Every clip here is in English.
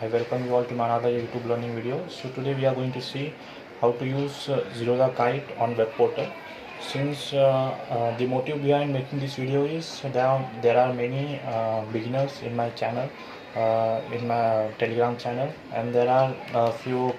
I welcome you all to another YouTube learning video. So today we are going to see how to use Zerodha Kite on web portal. Since the motive behind making this video is there are many beginners in my channel, in my Telegram channel, and there are a few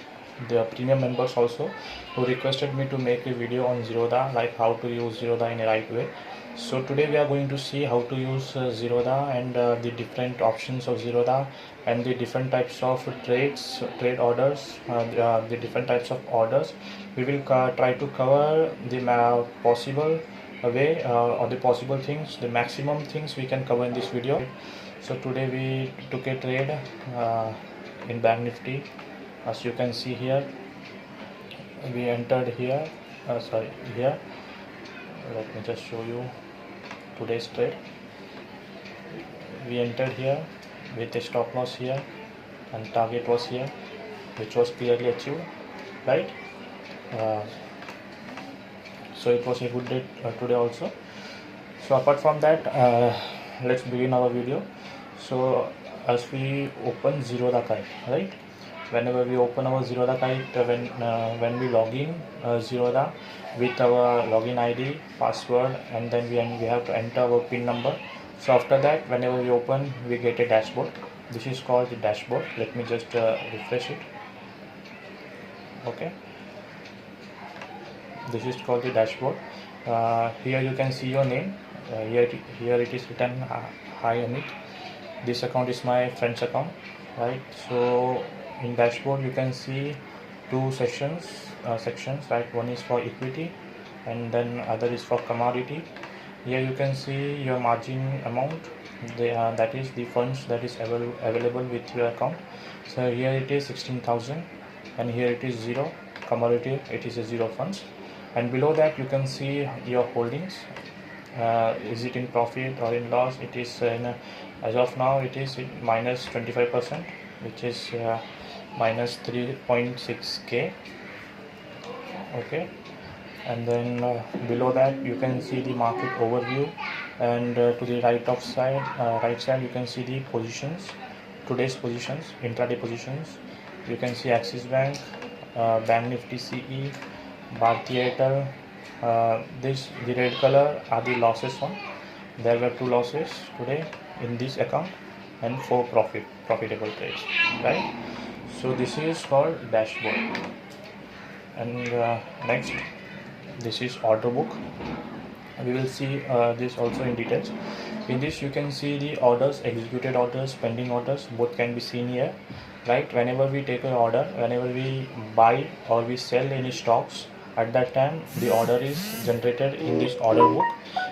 the premium members also who requested me to make a video on Zerodha, like how to use Zerodha in a right way. So today we are going to see how to use Zerodha and the different options of Zerodha and the different types of trade orders, the different types of orders. We will try to cover the possible way or the possible things, the maximum things we can cover in this video. So today we took a trade in Bank Nifty. As you can see here, we entered here, here. Let me just show you today's trade. We entered here with a stop loss here and target was here, which was clearly achieved, right? So it was a good day today also. So apart from that, let's begin our video. So as we open Zerodha Kite, right? Whenever we open our Zerodha Kite, when we log in Zerodha with our login ID, password, and then we have to enter our PIN number. So after that, whenever we open, we get a dashboard. This is called the dashboard. Let me just refresh it. Okay, this is called the dashboard. Here you can see your name. Here it is written hi Amit. This account is my friend's account, right? So in dashboard you can see two sections, right? One is for equity and then other is for commodity. Here you can see your margin amount, that is the funds that is available with your account. So here it is 16,000 and here it is 0. Commodity, it is a 0 funds, and below that you can see your holdings. Is it in profit or in loss? It is as of now it is minus 25%, which is minus 3.6k. okay, and then below that you can see the market overview, and to the right side you can see the positions, today's positions, intraday positions. You can see Axis Bank, Bank Nifty CE, Bharti Airtel. The red color are the losses one. There were 2 losses today in this account and 4 profitable trades, right? So this is called dashboard. And next, this is order book. We will see this also in details. In this you can see the orders, executed orders, pending orders, both can be seen here, right? Whenever we take an order, whenever we buy or we sell any stocks, at that time the order is generated in this order book.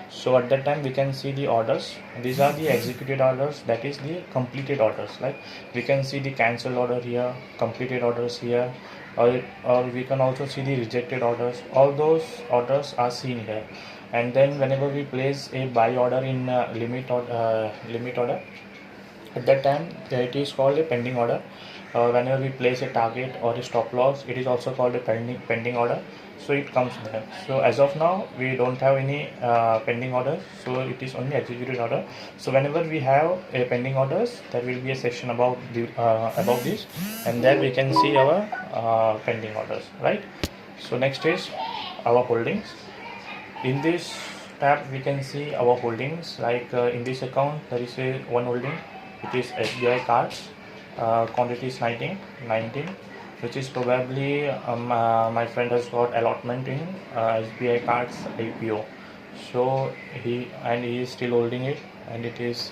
So at that time we can see the orders. These are the executed orders, that is the completed orders. Like we can see the cancelled order here, completed orders here, or we can also see the rejected orders. All those orders are seen here. And then whenever we place a buy order in limit order, at that time it is called a pending order. Whenever we place a target or a stop loss, it is also called a pending order. So it comes there. So as of now we don't have any pending orders, so it is only executed order. So whenever we have a pending orders, there will be a section about this, and then we can see our pending orders, right? So next is our holdings. In this tab we can see our holdings, like in this account there is a one holding, it is SBI cards, quantity is 19, which is probably my friend has got allotment in SBI cards IPO. So he is still holding it, and it is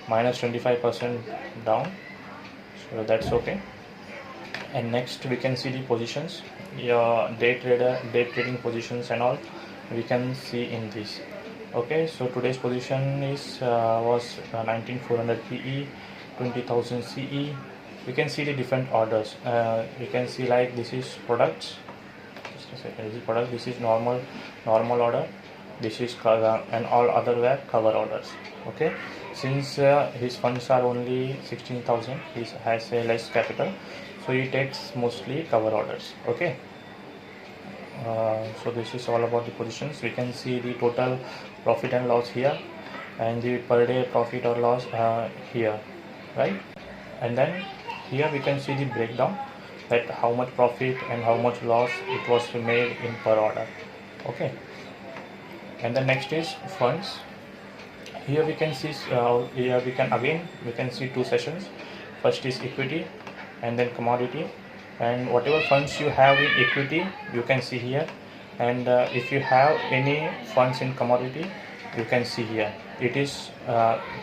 minus 25% down, so that's okay. And next we can see the positions, your day trading positions and all we can see in this. Okay, so today's position is was 19,400 PE, 20,000 CE. We can see the different orders. You can see like this is products. Just a second. This is product. This is normal order. This is cover, and all other were cover orders. Okay, since his funds are only 16,000, he has a less capital, so he takes mostly cover orders. Okay. So this is all about the positions. We can see the total profit and loss here, and the per day profit or loss here, right? And then here we can see the breakdown, that how much profit and how much loss it was made in per order. Okay, and the next is funds. Here we can see here we can see two sessions. First is equity and then commodity, and whatever funds you have in equity you can see here, and if you have any funds in commodity you can see here. It is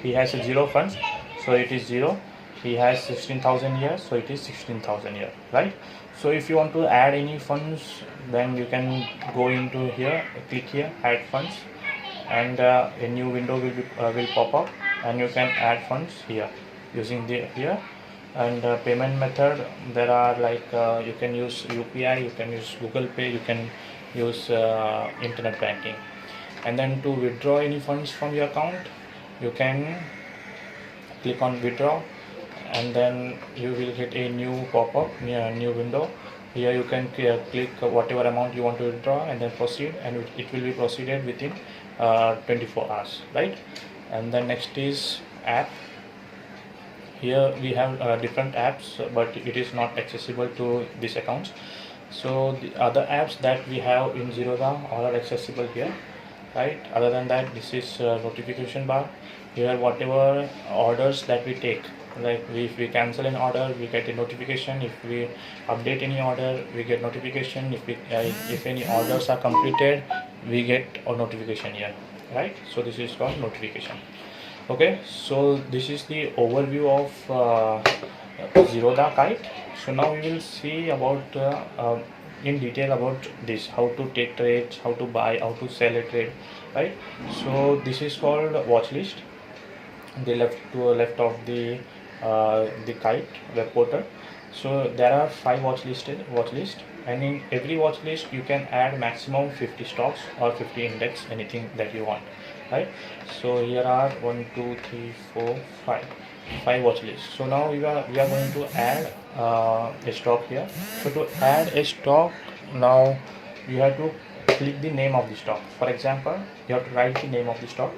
he has a zero funds, so it is zero. He has 16,000 here, so it is 16,000 here, right? So if you want to add any funds, then you can go into here, click here, add funds, and a new window will pop up, and you can add funds here using the here. And payment method, there are like you can use UPI, you can use Google Pay, you can use internet banking. And then to withdraw any funds from your account, you can click on withdraw, and then you will get a new pop-up, new window. Here you can click whatever amount you want to withdraw and then proceed, and it will be proceeded within 24 hours, right? And then next is app. Here we have different apps, but it is not accessible to these accounts. So the other apps that we have in Zerodha all are accessible here, right? Other than that, this is notification bar. Here whatever orders that we take, like if we cancel an order we get a notification, if we update any order we get notification, if any orders are completed we get a notification here, right? So this is called notification. Okay, so this is the overview of Zerodha Kite. So now we will see about in detail about this, how to take trades, how to buy, how to sell a trade, right? So this is called watch list, the left of the Kite web portal. So there are 5 watch list, and in every watch list you can add maximum 50 stocks or 50 index, anything that you want, right? So here are 1 2 3 4 5 watch lists. So now we are going to add a stock here. So to add a stock, now you have to click the name of the stock. For example, you have to write the name of the stock.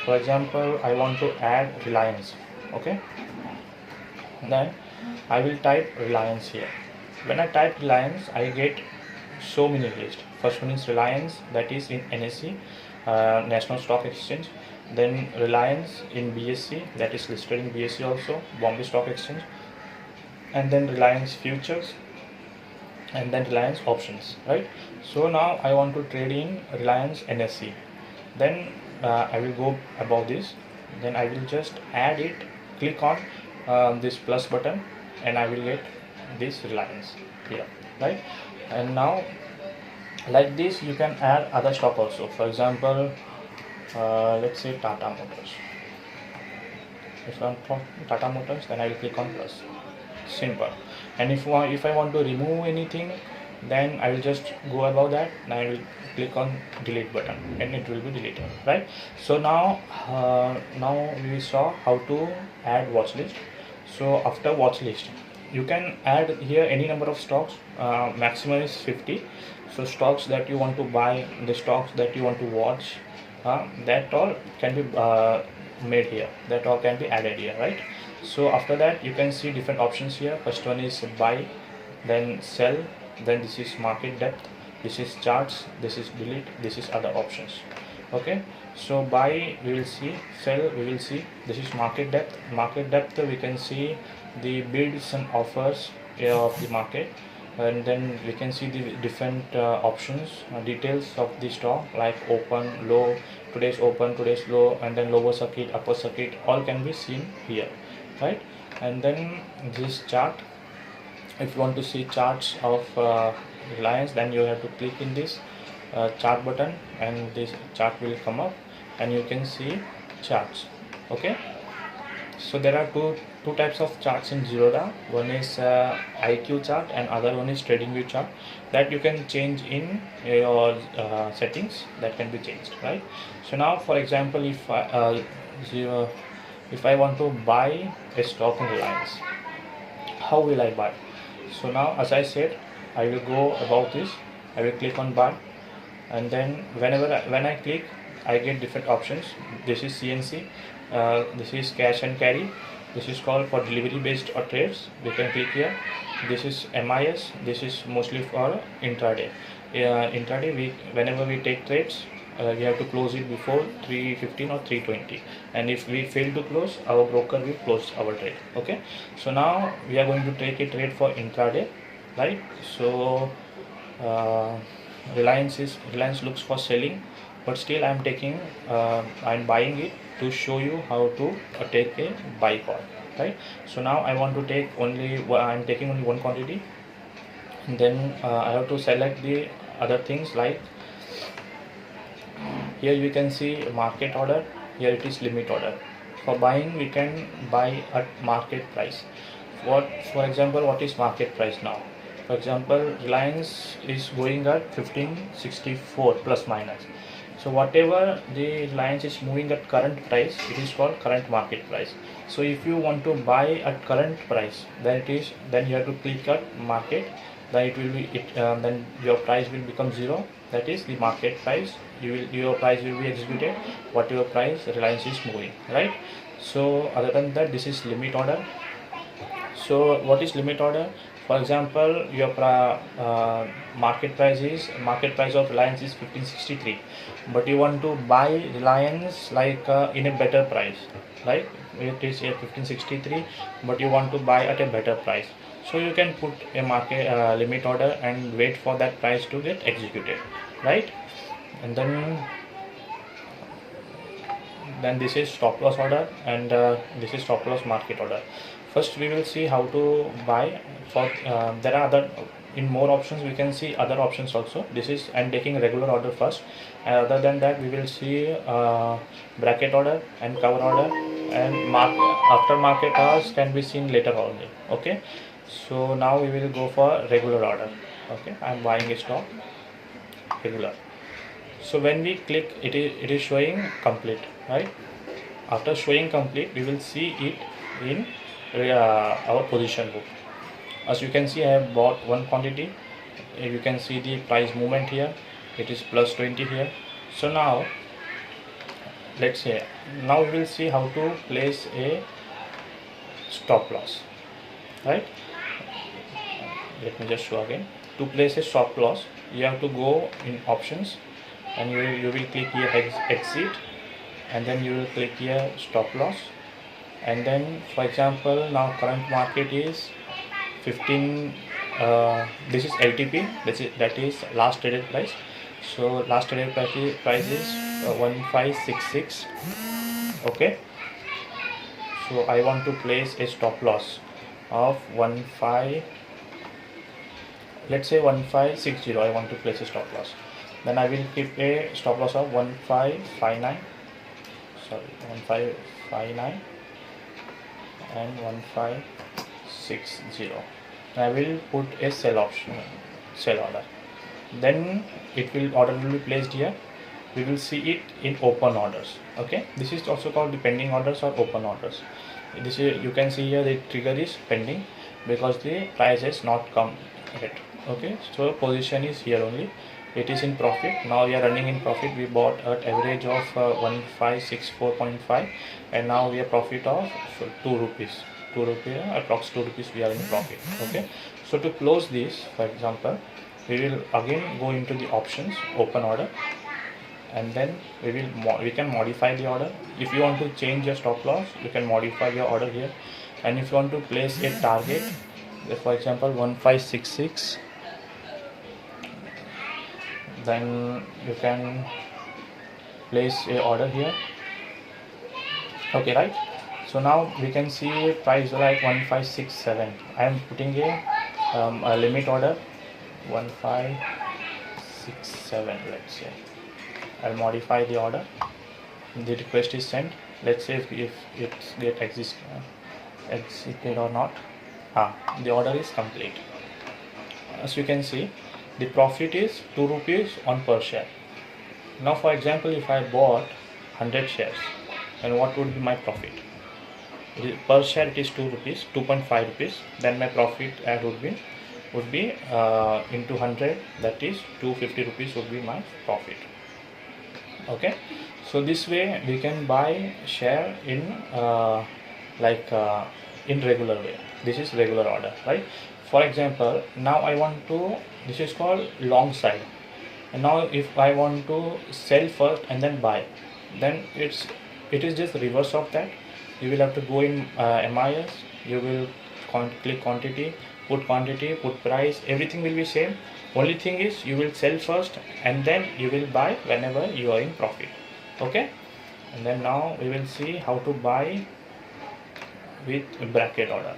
For example, I want to add Reliance. Okay, then I will type Reliance here. When I type Reliance, I get so many lists. First one is Reliance, that is in NSE, National Stock Exchange. Then Reliance in BSE, that is listed in BSE also, Bombay Stock Exchange. And then Reliance Futures, and then Reliance Options, right? So now I want to trade in Reliance NSE. Then I will go above this, then I will just add it, click on this plus button, and I will get this Reliance here, right? And now like this you can add other stock also. For example, let's say Tata Motors. If I want for Tata Motors, then I will click on plus. Simple. And if I want to remove anything, then I will just go above that and I will click on delete button, and it will be deleted, right? So now we saw how to add watch list. So after watch list, you can add here any number of stocks. Maximum is 50. So stocks that you want to buy, the stocks that you want to watch, that all can be made here, that all can be added here, right? So after that you can see different options here. First one is buy, then sell, then this is market depth, this is charts, this is delete, this is other options. Okay, so buy we will see, sell we will see, this is market depth. Market depth we can see the bids and offers of the market, and then we can see the different options, details of the stock, like open, low, today's open, today's low, and then lower circuit, upper circuit, all can be seen here, right? And then this chart, if you want to see charts of Reliance, then you have to click in this chart button, and this chart will come up and you can see charts. Okay, so there are two types of charts in Zerodha. One is IQ chart and other one is TradingView chart, that you can change in your settings, that can be changed, right? So now for example, if I want to buy a stock in Reliance, how will I buy? So now as I said, I will go about this, I will click on buy, and then when I click, I get different options. This is CNC, this is cash and carry, This is called for delivery based or trades. We can click here. This is MIS. This is mostly for intraday. Intraday, whenever we take trades, we have to close it before 3:15 or 3:20, and if we fail to close, our broker will close our trade. Okay, so now we are going to take a trade for intraday, right? So Reliance looks for selling, but still I'm buying it to show you how to take a buy call, right? So now I'm taking only one quantity, and then I have to select the other things. Like here you can see market order, here it is limit order. For buying, we can buy at market price. For example, what is market price now? For example, Reliance is going at 1564 plus minus. So whatever the Reliance is moving at current price, it is called current market price. So if you want to buy at current price, then you have to click at market. Then your price will become 0. That is the market price. Your price will be executed whatever price Reliance is moving, right? So other than that, this is limit order. So what is limit order? For example, your market price of Reliance is 1563, but you want to buy Reliance like in a better price, right? It is a 1563, but you want to buy at a better price. So you can put a market limit order and wait for that price to get executed, right? And then this is stop loss order, and this is stop loss market order. First we will see how to buy. There are in more options we can see other options also. I'm taking regular order first, and other than that we will see bracket order and cover order, and after market hours can be seen later only. Okay, so now we will go for regular order. Okay, I'm buying a stock regular. So when we click, it is showing complete, right? After showing complete, we will see it in our position book. As you can see, I have bought one quantity. You can see the price movement here. It is plus 20 here. So now we will see how to place a stop loss, right? Let me just show again. To place a stop loss, you have to go in options, and you will click here exit, and then you will click here stop loss. And then, for example, now current market is 15. This is LTP. That is last traded price. So last traded price is 1566. Okay. So I want to place a stop loss of 15. Let's say 1560. I want to place a stop loss. Then I will keep a stop loss of 1559. Sorry, 1559 and 1560. I will put a sell order. Then order will be placed here. We will see it in open orders. Okay, this is also called the pending orders or open orders. You can see here the trigger is pending because the price has not come yet. Okay, so position is here only. It is in profit. Now we are running in profit. We bought at average of 1564.5, and now we are profit of 2 rupees. 2 rupees, approx 2 rupees we are in profit. Okay, so to close this, for example, we will again go into the options, open order, and then we can modify the order. If you want to change your stop loss, you can modify your order here. And if you want to place a target, for example 1566, then you can place a order here. Okay, right? So now we can see price like 1567. I am putting a limit order 1567. Let's say I'll modify the order. The request is sent. Let's say if it get exited or not. The order is complete. As you can see, the profit is 2 rupees on per share. Now for example, if I bought 100 shares, then what would be my profit? Per share it is 2 rupees, 2.5 rupees. Then my profit would be into 100, that is 250 rupees would be my profit. Okay, so this way we can buy share in like in regular way. This is regular order, right? For example, now I want to, this is called long side. And now if I want to sell first and then buy, then it is just reverse of that. You will have to go in MIS, you will click quantity, put price, everything will be same. Only thing is you will sell first and then you will buy whenever you are in profit. Okay, and then now we will see how to buy with bracket order.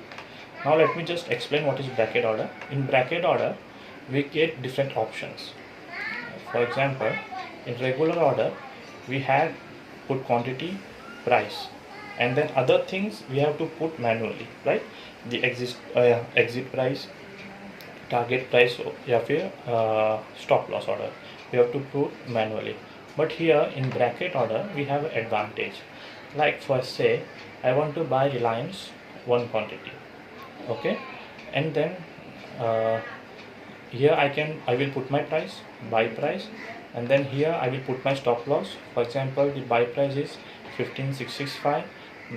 Now let me just explain what is bracket order. In bracket order we get different options. For example, in regular order we have put quantity, price, and then other things we have to put manually, right? The exit price, target price, या फिर stop loss order we have to put manually. But here in bracket order we have an advantage. Like first say I want to buy Reliance one quantity, okay, and then here I will put my price, buy price, and then here I will put my stop loss. For example, the buy price is 15,665,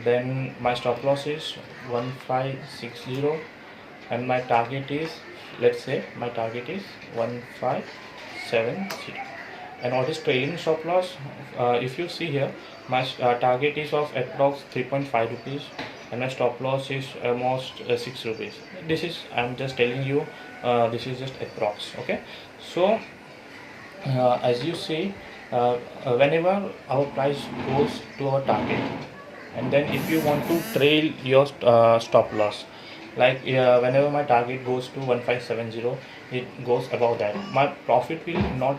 then my stop loss is 1560, and my target is, let's say my target is 1570. And what is trailing stop loss? If you see here, my target is of approx 3.5 rupees and my stop loss is almost 6 rupees. This is, I'm just telling you, this is just approx. Okay, so as you see, whenever our price goes to our target, and then if you want to trail your stop loss, like whenever my target goes to 1570, it goes above that, my profit will not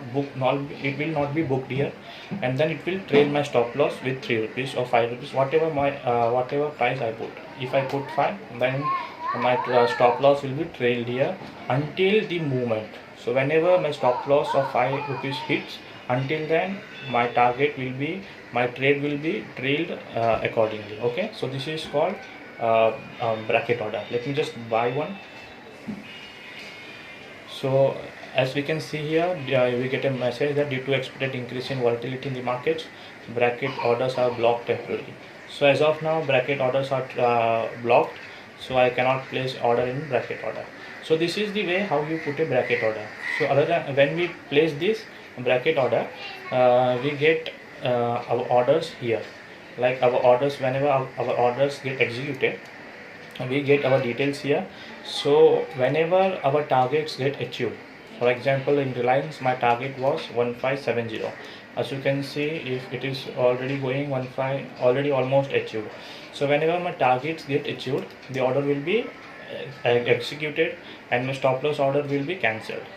it will not be booked here, and then it will trail my stop loss with 3 rupees or 5 rupees, whatever my whatever price I put. If I put 5, then my stop loss will be trailed here until the movement. So whenever my stop loss of 5 rupees hits, until then my target will be, my trade will be trailed accordingly. Okay, so this is called bracket order. Let me just buy one. So as we can see here, we get a message that due to expected increase in volatility in the markets, bracket orders are blocked temporarily. So as of now, bracket orders are blocked, so I cannot place order in bracket order. So this is the way how you put a bracket order. So other than when we place this bracket order, we get our orders here. Like our orders, whenever our orders get executed, we get our details here. So whenever our targets get achieved, for example in Reliance my target was 1570. As you can see, if it is already going 15, already almost achieved. So whenever my targets get achieved, the order will be executed and my stop loss order will be cancelled.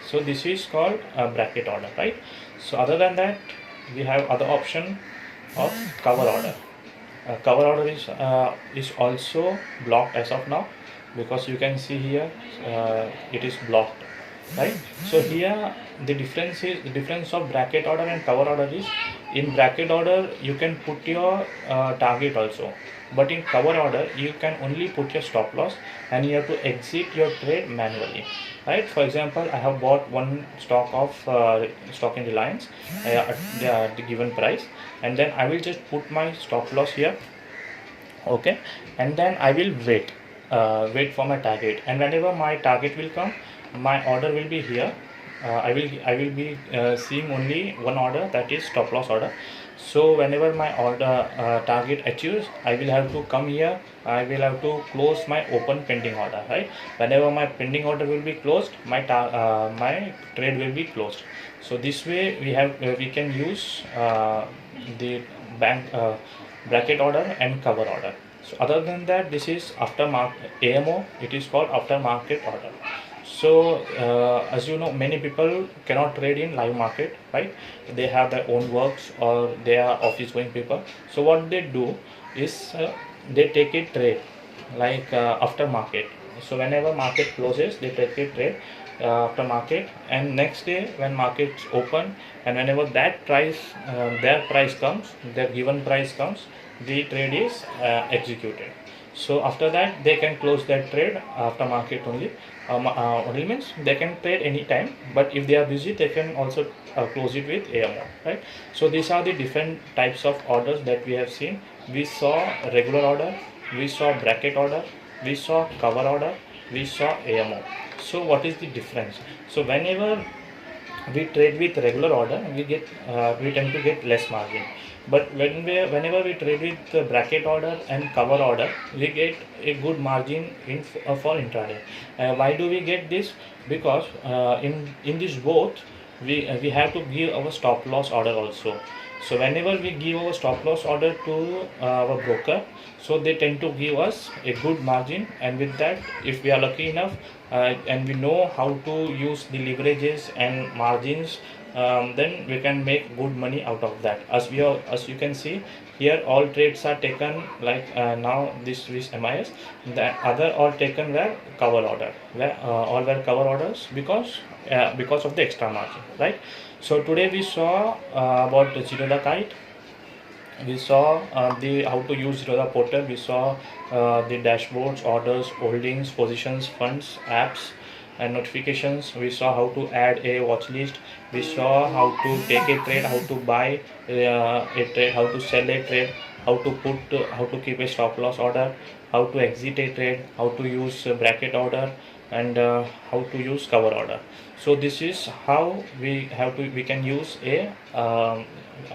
So this is called a bracket order, right? So other than that, we have other option of cover order. Cover order is also blocked as of now, because you can see here it is blocked, right? So here the difference of bracket order and cover order is, in bracket order you can put your target also, but in cover order you can only put your stop loss and you have to exit your trade manually, right? For example, I have bought one stock of stock in Reliance at the given price, and then I will just put my stop loss here, okay, and then I will wait for my target, and whenever my target will come, my order will be here. I will be seeing only one order, that is stop loss order. So whenever my order target achieves, I will have to come here, I will have to close my open pending order, right? Whenever my pending order will be closed, my trade will be closed. So this way we can use the bracket order and cover order. So other than that, this is after AMO, it is called after market order. So as you know, many people cannot trade in live market, right? They have their own works or they are office going people. So what they do is they take a trade like after market. So whenever market closes, they take a trade after market, and next day when markets open, and whenever that price their price comes, their given price comes, the trade is executed. So after that they can close that trade after market only. Only means they can trade anytime, but if they are busy they can also close it with AMO, right? So these are the different types of orders that we have seen. We saw regular order, we saw bracket order, we saw cover order, we saw AMO. So what is the difference? So whenever we trade with regular order, we tend to get less margin. But whenever we trade with bracket order and cover order, we get a good margin for intraday. Why do we get this? Because in this both, we have to give our stop loss order also. So whenever we give our stop loss order to our broker, so they tend to give us a good margin, and with that, if we are lucky enough and we know how to use the leverages and margins, then we can make good money out of that. As you can see here, all trades are taken like now this is MIS. The other all taken were cover order, where all were cover orders because of the extra margin, right? So today we saw about the Zerodha Kite. We saw the how to use Zerodha portal. We saw the dashboards, orders, holdings, positions, funds, apps, and notifications. We saw how to add a watch list. We saw how to take a trade, how to buy a trade, how to sell a trade, how to keep a stop loss order, how to exit a trade, how to use bracket order, and how to use cover order. So this is how we can use a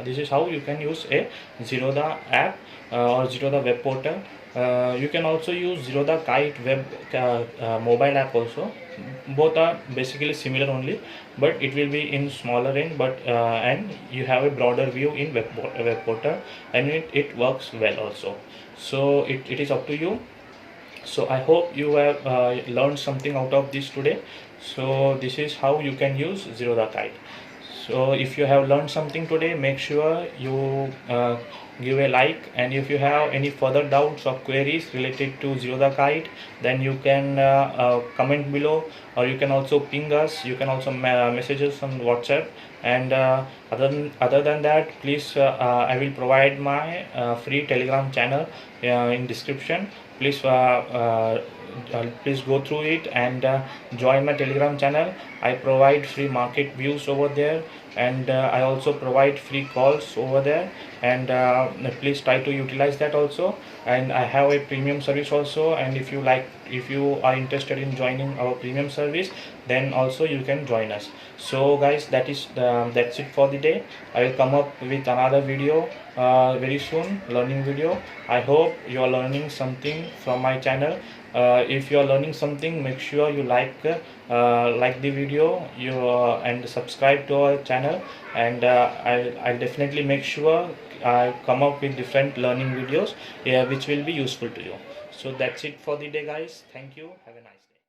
this is how you can use a Zerodha app or Zerodha web portal. You can also use Zerodha Kite web mobile app also. Both are basically similar only, but it will be in smaller end, but and you have a broader view in web portal, and it works well also. So it is up to you. So I hope you have learned something out of this today. So this is how you can use Zerodha Kite. So if you have learned something today, make sure you give a like, and if you have any further doubts or queries related to Zerodha Kite, then you can comment below, or you can also ping us. You can also message us on WhatsApp. And other than that, please I will provide my free Telegram channel in description. Please please go through it and join my Telegram channel. I provide free market views over there, and I also provide free calls over there, and please try to utilize that also. And I have a premium service also, and if you are interested in joining our premium service, then also you can join us. So guys, that's it for the day. I will come up with another video very soon, learning video. I hope you are learning something from my channel. If you are learning something, make sure you like the video, and subscribe to our channel, and I'll definitely make sure I come up with different learning videos which will be useful to you. So that's it for the day, guys. Thank you. Have a nice day.